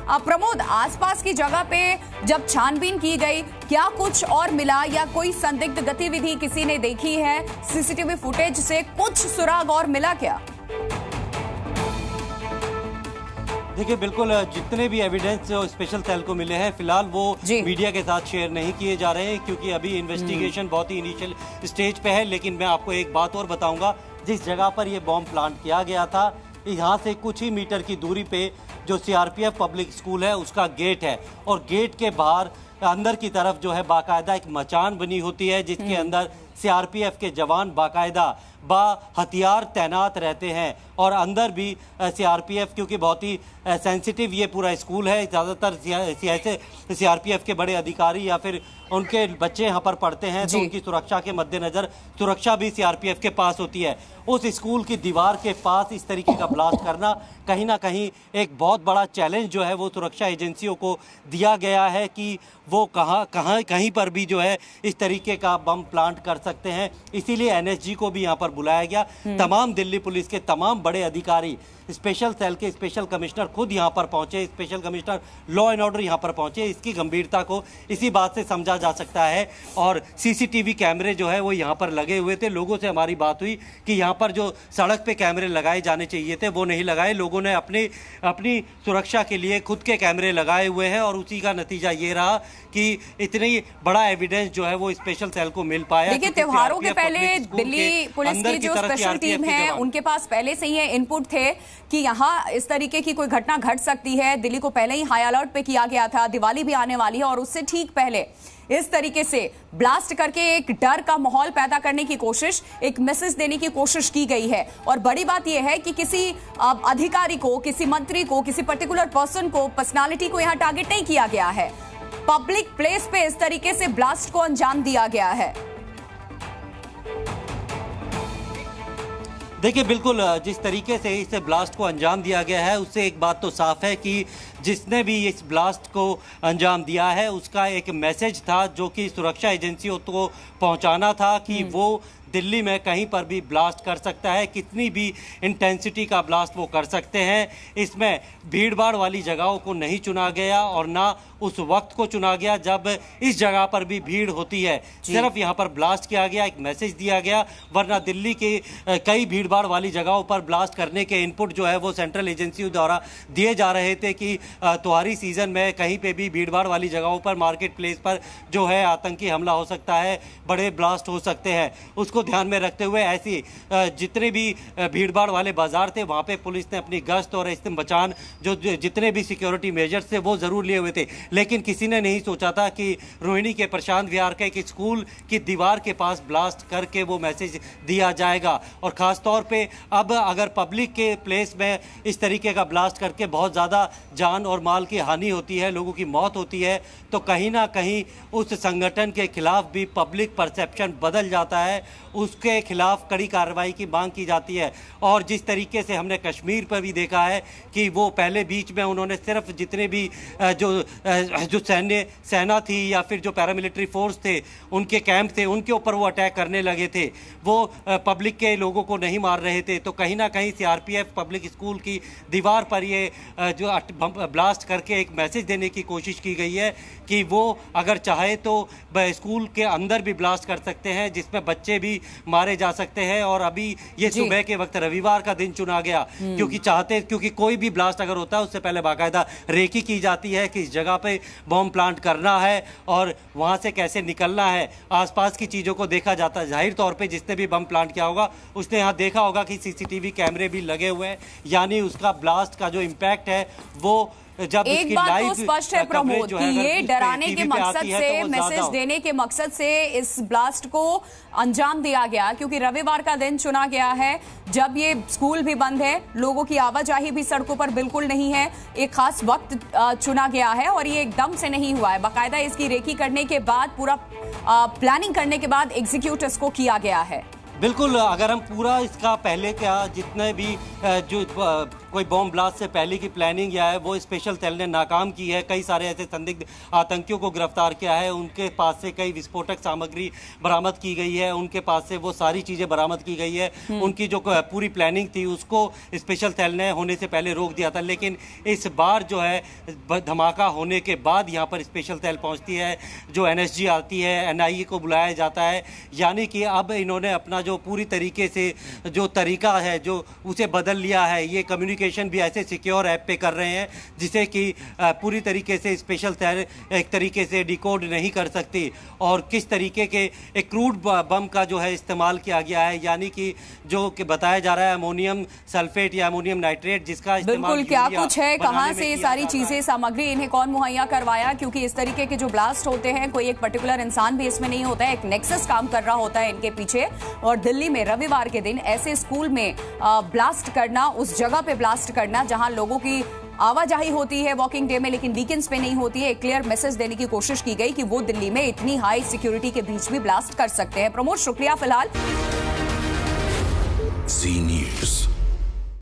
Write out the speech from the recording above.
प्रमोद, आसपास की जगह पे जब छानबीन की गई, क्या कुछ और मिला या कोई संदिग्ध गतिविधि किसी ने देखी है? सीसीटीवी फुटेज से कुछ सुराग और मिला क्या? देखिए, बिल्कुल जितने भी एविडेंस स्पेशल सेल को मिले हैं फिलहाल वो मीडिया के साथ शेयर नहीं किए जा रहे हैं, क्योंकि अभी इन्वेस्टिगेशन बहुत ही इनिशियल स्टेज पे है। लेकिन मैं आपको एक बात और बताऊंगा, जिस जगह पर ये बॉम्ब प्लांट किया गया था, यहाँ से कुछ ही मीटर की दूरी पे जो सीआरपीएफ पब्लिक स्कूल है उसका गेट है, और गेट के बाहर अंदर की तरफ जो है बाकायदा एक मचान बनी होती है, जिसके अंदर सीआरपीएफ के जवान बाकायदा हथियार तैनात रहते हैं। और अंदर भी सीआरपीएफ, क्योंकि बहुत ही सेंसिटिव ये पूरा स्कूल है, ज़्यादातर सीआरपीएफ के बड़े अधिकारी या फिर उनके बच्चे यहाँ पर पढ़ते हैं, तो उनकी सुरक्षा के मद्देनज़र सुरक्षा भी सीआरपीएफ के पास होती है। उस स्कूल की दीवार के पास इस तरीके का ब्लास्ट करना कहीं ना कहीं एक बहुत बड़ा चैलेंज जो है वो सुरक्षा एजेंसियों को दिया गया है कि वो कहीं पर भी जो है इस तरीके का बम प्लांट कर सकते हैं। इसीलिए एनएसजी को भी यहाँ पर बुलाया गया। तमाम दिल्ली पुलिस के तमाम बड़े अधिकारी, स्पेशल सेल के स्पेशल कमिश्नर खुद यहाँ पर पहुंचे, special commissioner law and order यहाँ पर पहुंचे। इसकी गंभीरता को इसी बात से समझा जा सकता है। और सीसीटीवी कैमरे जो है वो यहाँ पर लगे हुए थे। लोगों से हमारी बात हुई कि यहाँ पर जो सड़क पे कैमरे लगाए जाने चाहिए थे वो नहीं लगाए, लोगों ने अपनी सुरक्षा के लिए खुद के कैमरे लगाए हुए हैं, और उसी का नतीजा ये रहा कि इतनी बड़ा एविडेंस जो है वो स्पेशल सेल को मिल पाया। देखिए, त्योहारों के पहले दिल्ली पुलिस की जो स्पेशल टीम है उनके पास पहले से ही इनपुट थे कि यहाँ इस तरीके की कोई घटना घट सकती है। दिल्ली को पहले ही हाई अलर्ट पे किया गया था, दिवाली भी आने वाली है, और उससे ठीक पहले इस तरीके से ब्लास्ट करके एक डर का माहौल पैदा करने की कोशिश, एक मैसेज देने की कोशिश की गई है। और बड़ी बात यह है कि किसी अधिकारी को, किसी मंत्री को, किसी पर्टिकुलर पर्सन को, पर्सनालिटी को यहाँ टारगेट नहीं किया गया है। पब्लिक प्लेस पे इस तरीके से ब्लास्ट को अंजाम दिया गया है। देखिए, बिल्कुल जिस तरीके से इस ब्लास्ट को अंजाम दिया गया है उससे एक बात तो साफ है कि जिसने भी इस ब्लास्ट को अंजाम दिया है उसका एक मैसेज था जो कि सुरक्षा एजेंसियों को पहुंचाना था कि वो दिल्ली में कहीं पर भी ब्लास्ट कर सकता है, कितनी भी इंटेंसिटी का ब्लास्ट वो कर सकते हैं। इसमें भीड़-भाड़ वाली जगहों को नहीं चुना गया और ना उस वक्त को चुना गया जब इस जगह पर भी भीड़ होती है। सिर्फ यहाँ पर ब्लास्ट किया गया, एक मैसेज दिया गया, वरना दिल्ली के कई भीड़-भाड़ वाली जगहों पर ब्लास्ट करने के इनपुट जो है वो सेंट्रल एजेंसियों द्वारा दिए जा रहे थे कि त्योहारी सीजन में कहीं पे भी भीड़-भाड़ वाली जगहों पर, मार्केट प्लेस पर जो है आतंकी हमला हो सकता है, बड़े ब्लास्ट हो सकते हैं। उसको ध्यान में रखते हुए ऐसी जितने भी भीड़-भाड़ वाले बाजार थे वहाँ पे पुलिस ने अपनी गश्त और इससे बचान जो जितने भी सिक्योरिटी मेजर्स थे वो ज़रूर लिए हुए थे। लेकिन किसी ने नहीं सोचा था कि रोहिणी के प्रशांत विहार के एक स्कूल की दीवार के पास ब्लास्ट करके वो मैसेज दिया जाएगा। और ख़ास तौर पे अब अगर पब्लिक के प्लेस में इस तरीके का ब्लास्ट करके बहुत ज़्यादा जान और माल की हानि होती है, लोगों की मौत होती है, तो कहीं ना कहीं उस संगठन के खिलाफ भी पब्लिक परसेप्शन बदल जाता है, उसके खिलाफ कड़ी कार्रवाई की मांग की जाती है। और जिस तरीके से हमने कश्मीर पर भी देखा है कि वो पहले बीच में उन्होंने सिर्फ जितने भी जो सेना थी या फिर जो पैरामिलिट्री फोर्स थे, उनके कैंप थे, उनके ऊपर वो अटैक करने लगे थे, वो पब्लिक के लोगों को नहीं मार रहे थे। तो कहीं ना कहीं सीआरपीएफ पब्लिक स्कूल की दीवार पर ये जो ब्लास्ट करके एक मैसेज देने की कोशिश की गई है कि वो अगर चाहे तो स्कूल के अंदर भी ब्लास्ट कर सकते हैं, जिसमें बच्चे भी मारे जा सकते हैं। और अभी ये सुबह के वक्त रविवार का दिन चुना गया क्योंकि कोई भी ब्लास्ट अगर होता है उससे पहले बाकायदा रेकी की जाती है कि इस जगह पे बॉम्ब प्लांट करना है और वहां से कैसे निकलना है। आसपास की चीज़ों को देखा जाता है। जाहिर तौर पे जिसने भी बम प्लांट किया होगा उसने यहाँ देखा होगा कि सीसीटीवी कैमरे भी लगे हुए हैं, यानी उसका ब्लास्ट का जो इम्पैक्ट है वो जब एक बात तो स्पष्ट है प्रमोद कि ये डराने के मकसद से, मैसेज देने के मकसद से इस ब्लास्ट को अंजाम दिया गया, क्योंकि रविवार का दिन चुना गया है जब ये स्कूल भी बंद है, लोगों की आवाजाही भी सड़कों पर बिल्कुल नहीं है, एक खास वक्त चुना गया है और ये एकदम से नहीं हुआ है। बाकायदा इसकी रेकी करने के बाद, पूरा प्लानिंग करने के बाद एग्जीक्यूट इसको किया गया है। बिल्कुल, अगर हम पूरा इसका पहले का जितने भी जो कोई बॉम्ब ब्लास्ट से पहले की प्लानिंग या है वो स्पेशल सेल ने नाकाम की है। कई सारे ऐसे संदिग्ध आतंकियों को गिरफ्तार किया है, उनके पास से कई विस्फोटक सामग्री बरामद की गई है, उनके पास से वो सारी चीज़ें बरामद की गई है। उनकी जो पूरी प्लानिंग थी उसको स्पेशल सेल ने होने से पहले रोक दिया था, लेकिन इस बार जो है धमाका होने के बाद यहाँ पर स्पेशल सेल पहुँचती है, जो NSG आती है, NIA को बुलाया जाता है। यानी कि अब इन्होंने अपना जो पूरी तरीके से जो तरीका है जो उसे बदल लिया है। ये कम्युनिकेशन भी ऐसे सिक्योर ऐप पे कर रहे हैं जिसे कि पूरी तरीके से स्पेशल सेल एक तरीके से डिकोड नहीं कर सकती। और किस तरीके के एक क्रूड बम का जो है इस्तेमाल किया गया है, यानी कि जो कि बताया जा रहा है अमोनियम सल्फेट या अमोनियम नाइट्रेट, जिसका बिल्कुल क्या कुछ है, कहां से ये सारी चीजें, सामग्री इन्हें कौन मुहैया करवाया, क्योंकि इस तरीके के जो ब्लास्ट होते हैं कोई एक पर्टिकुलर इंसान भी इसमें नहीं होता है, एक नेक्सस काम कर रहा होता है इनके पीछे। और दिल्ली में रविवार के दिन ऐसे स्कूल में ब्लास्ट करना, उस जगह पे ब्लास्ट करना जहां लोगों की आवाजाही होती है वॉकिंग डे में, लेकिन वीकेंड्स पे नहीं होती है, एक क्लियर मैसेज देने की कोशिश की गई कि वो दिल्ली में इतनी हाई सिक्योरिटी के बीच भी ब्लास्ट कर सकते हैं। प्रमोद, शुक्रिया फिलहाल।